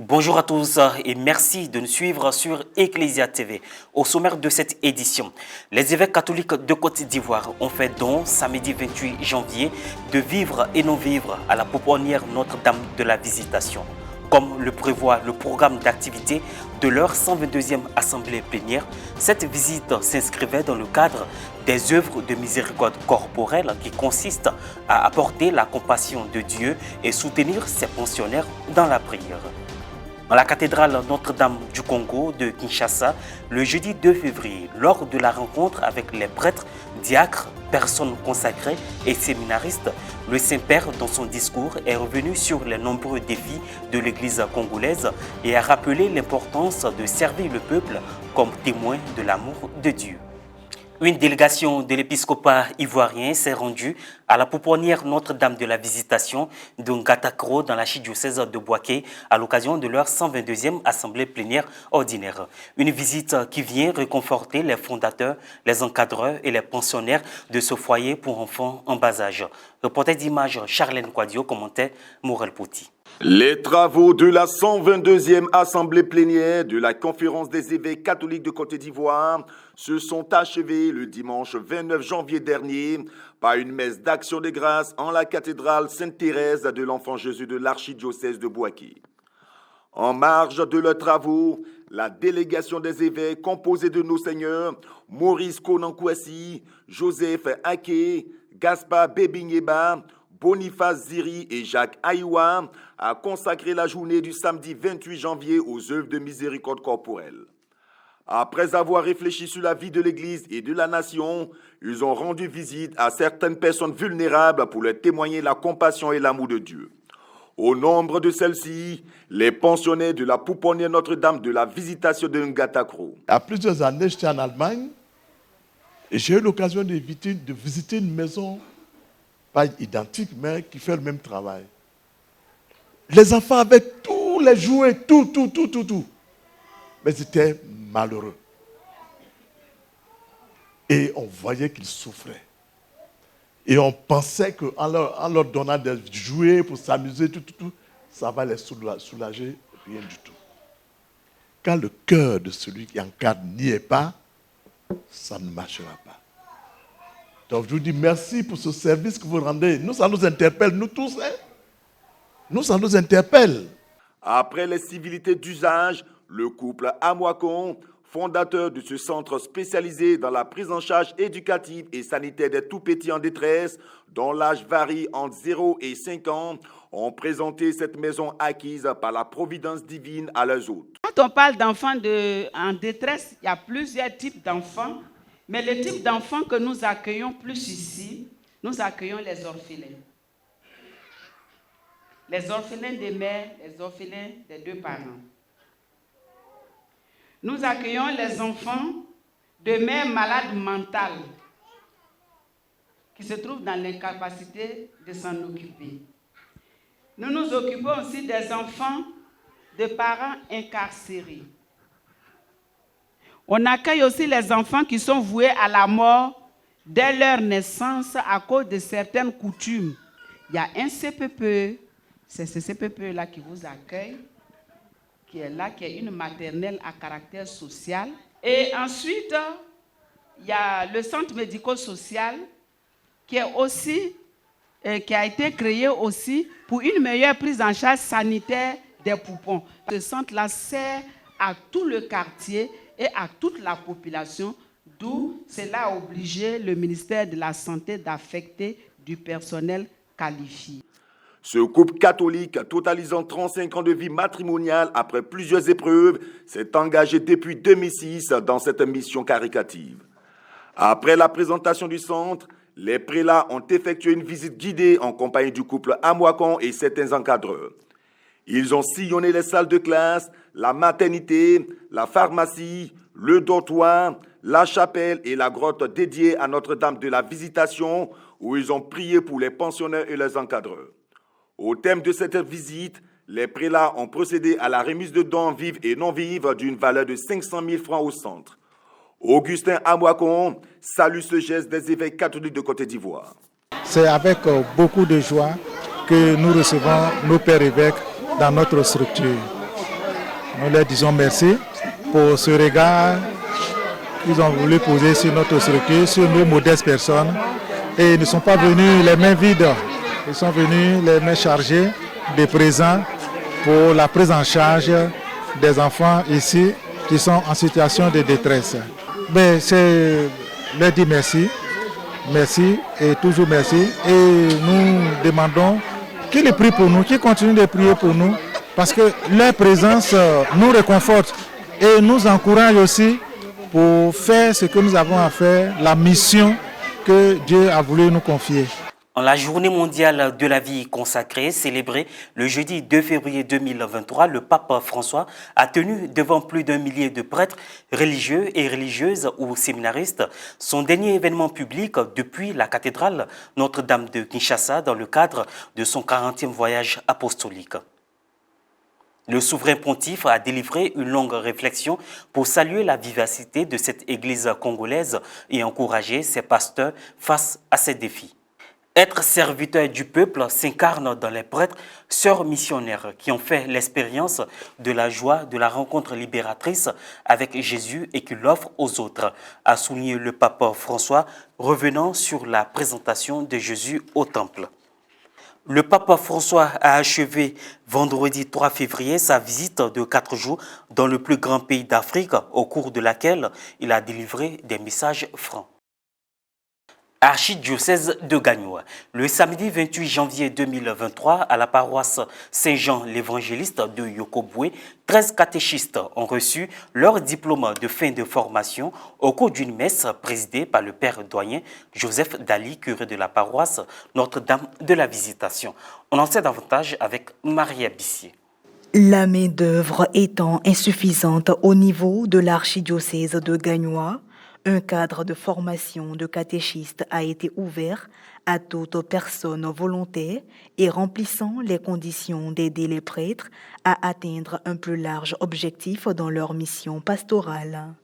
Bonjour à tous et merci de nous suivre sur Ecclesia TV. Au sommaire de cette édition, les évêques catholiques de Côte d'Ivoire ont fait don samedi 28 janvier de vivre et non vivre à la pouponnière Notre-Dame de la Visitation. Comme le prévoit le programme d'activité de leur 122e assemblée plénière, cette visite s'inscrivait dans le cadre des œuvres de miséricorde corporelle qui consistent à apporter la compassion de Dieu et soutenir ses pensionnaires dans la prière. À la cathédrale Notre-Dame du Congo de Kinshasa, le jeudi 2 février, lors de la rencontre avec les prêtres, diacres, personnes consacrées et séminaristes, le Saint-Père, dans son discours, est revenu sur les nombreux défis de l'Église congolaise et a rappelé l'importance de servir le peuple comme témoin de l'amour de Dieu. Une délégation de l'épiscopat ivoirien s'est rendue à la pouponnière Notre-Dame de la Visitation de Ngatakro dans l'archidiocèse de Bouaké à l'occasion de leur 122e assemblée plénière ordinaire. Une visite qui vient réconforter les fondateurs, les encadreurs et les pensionnaires de ce foyer pour enfants en bas âge. Reporter d'image Charlène Quadio, commentait Morel Pouti. Les travaux de la 122e assemblée plénière de la conférence des évêques catholiques de Côte d'Ivoire se sont achevés le dimanche 29 janvier dernier par une messe d'action de grâce en la cathédrale Sainte-Thérèse de l'Enfant Jésus de l'archidiocèse de Bouaké. En marge de leurs travaux, la délégation des évêques composée de nos seigneurs Maurice Konankouassi, Joseph Aké, Gaspard Bebigneba, Boniface Ziri et Jacques Aïwa a consacré la journée du samedi 28 janvier aux œuvres de miséricorde corporelle. Après avoir réfléchi sur la vie de l'Église et de la nation, ils ont rendu visite à certaines personnes vulnérables pour leur témoigner la compassion et l'amour de Dieu. Au nombre de celles-ci, les pensionnaires de la pouponnière Notre-Dame de la Visitation de Ngatakro. Il y a plusieurs années, j'étais en Allemagne et j'ai eu l'occasion de visiter une maison pas identique, mais qui fait le même travail. Les enfants avaient tous les jouets, tout. Mais ils étaient malheureux. Et on voyait qu'ils souffraient. Et on pensait qu'en leur donnant des jouets pour s'amuser, tout, ça va les soulager, rien du tout. Quand le cœur de celui qui encadre n'y est pas, ça ne marchera pas. Donc je vous dis merci pour ce service que vous rendez. Nous, ça nous interpelle, nous tous. Nous, ça nous interpelle. Après les civilités d'usage, le couple Amwakon, fondateur de ce centre spécialisé dans la prise en charge éducative et sanitaire des tout-petits en détresse, dont l'âge varie entre 0 et 5 ans, ont présenté cette maison acquise par la providence divine à leurs hôtes. Quand on parle d'enfants en détresse, il y a plusieurs types d'enfants. Mais le type d'enfants que nous accueillons plus ici, nous accueillons les orphelins. Les orphelins des mères, les orphelins des deux parents. Nous accueillons les enfants de mères malades mentales qui se trouvent dans l'incapacité de s'en occuper. Nous nous occupons aussi des enfants de parents incarcérés. On accueille aussi les enfants qui sont voués à la mort dès leur naissance à cause de certaines coutumes. Il y a un CPPE, c'est ce CPPE-là qui vous accueille, qui est là, qui est une maternelle à caractère social. Et ensuite, il y a le centre médico-social qui a été créé aussi pour une meilleure prise en charge sanitaire des poupons. Ce centre-là sert à tout le quartier et à toute la population, d'où cela a obligé le ministère de la Santé d'affecter du personnel qualifié. Ce couple catholique, totalisant 35 ans de vie matrimoniale après plusieurs épreuves, s'est engagé depuis 2006 dans cette mission caritative. Après la présentation du centre, les prélats ont effectué une visite guidée en compagnie du couple Amwakon et certains encadreurs. Ils ont sillonné les salles de classe, la maternité, la pharmacie, le dortoir, la chapelle et la grotte dédiée à Notre-Dame de la Visitation, où ils ont prié pour les pensionnaires et les encadreurs. Au thème de cette visite, les prélats ont procédé à la remise de dons vives et non vives d'une valeur de 500 000 francs au centre. Augustin Amwakon salue ce geste des évêques catholiques de Côte d'Ivoire. C'est avec beaucoup de joie que nous recevons nos pères évêques dans notre structure. Nous leur disons merci pour ce regard qu'ils ont voulu poser sur notre structure, sur nos modestes personnes. Et ils ne sont pas venus les mains vides, ils sont venus les mains chargées de présents pour la prise en charge des enfants ici qui sont en situation de détresse. Mais c'est leur dire merci, merci et toujours merci. Et nous demandons qu'ils prient pour nous, qu'ils continuent de prier pour nous, parce que leur présence nous réconforte et nous encourage aussi pour faire ce que nous avons à faire, la mission que Dieu a voulu nous confier. En la journée mondiale de la vie consacrée, célébrée le jeudi 2 février 2023, le pape François a tenu devant plus d'1 millier de prêtres, religieux et religieuses ou séminaristes son dernier événement public depuis la cathédrale Notre-Dame de Kinshasa dans le cadre de son 40e voyage apostolique. Le souverain pontife a délivré une longue réflexion pour saluer la vivacité de cette église congolaise et encourager ses pasteurs face à ces défis. Être serviteur du peuple s'incarne dans les prêtres, sœurs missionnaires qui ont fait l'expérience de la joie de la rencontre libératrice avec Jésus et qui l'offrent aux autres, a souligné le pape François, revenant sur la présentation de Jésus au temple. Le pape François a achevé vendredi 3 février sa visite de 4 jours dans le plus grand pays d'Afrique, au cours de laquelle il a délivré des messages francs. Archidiocèse de Gagnoa. Le samedi 28 janvier 2023, à la paroisse Saint-Jean l'Évangéliste de Yokoboué, 13 catéchistes ont reçu leur diplôme de fin de formation au cours d'une messe présidée par le père doyen Joseph Dali, curé de la paroisse Notre-Dame de la Visitation. On en sait davantage avec Maria Bissier. La main-d'œuvre étant insuffisante au niveau de l'archidiocèse de Gagnoa, un cadre de formation de catéchistes a été ouvert à toute personne volontaire et remplissant les conditions d'aider les prêtres à atteindre un plus large objectif dans leur mission pastorale.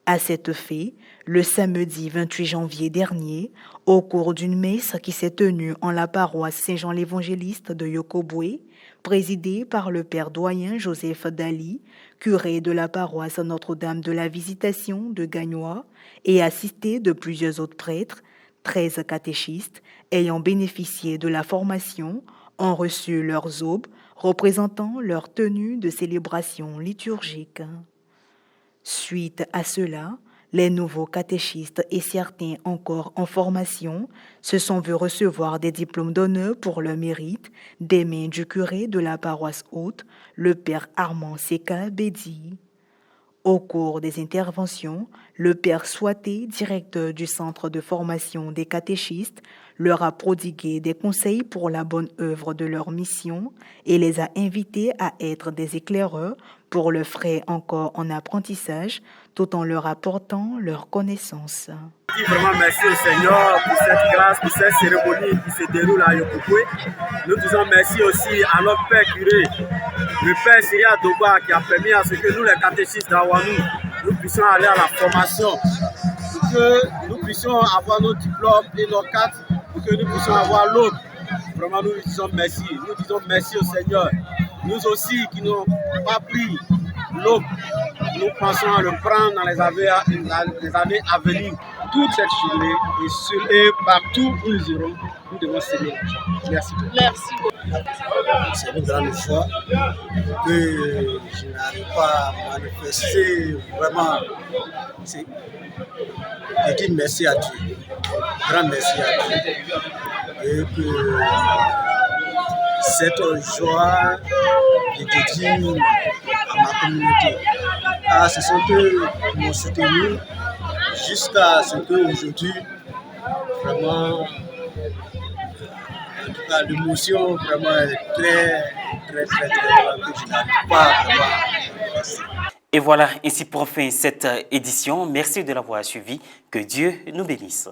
À cet fait, le samedi 28 janvier dernier, au cours d'une messe qui s'est tenue en la paroisse Saint-Jean l'Évangéliste de Yokoboué, présidée par le père doyen Joseph Dali, curé de la paroisse Notre-Dame de la Visitation de Gagnoa, et assisté de plusieurs autres prêtres, 13 catéchistes ayant bénéficié de la formation ont reçu leurs aubes représentant leur tenue de célébration liturgique. Suite à cela, les nouveaux catéchistes et certains encore en formation se sont vus recevoir des diplômes d'honneur pour leur mérite des mains du curé de la paroisse haute, le père Armand Seka Bédi. Au cours des interventions, le père Souaté, directeur du centre de formation des catéchistes, leur a prodigué des conseils pour la bonne œuvre de leur mission et les a invités à être des éclaireurs pour le frais encore en apprentissage, tout en leur apportant leur connaissance. Vraiment merci au Seigneur pour cette grâce, pour cette cérémonie qui se déroule à Yokoboué. Nous disons merci aussi à notre Père curé, le Père Syria Doba, qui a permis à ce que nous, les catéchistes d'Awanou, nous puissions aller à la formation, pour que nous puissions avoir nos diplômes et nos cartes, pour que nous puissions avoir l'autre. Vraiment, nous disons merci. Nous disons merci au Seigneur. Nous aussi qui n'avons pas pris l'eau, nous pensons à le prendre dans les années à venir. Toute cette journée et partout où nous irons, nous devons s'aimer. Merci. Merci. C'est une grande joie que je n'arrive pas à manifester vraiment. Je dis merci à Dieu. Grand merci à Dieu. Et que cette joie est dédiée à ma communauté. Car ce sont eux qui m'ont soutenu jusqu'à ce qu'aujourd'hui, vraiment, en tout cas, l'émotion vraiment est très grande que je n'arrive pas à voir. Et voilà, ainsi pour fin cette édition. Merci de l'avoir suivi. Que Dieu nous bénisse.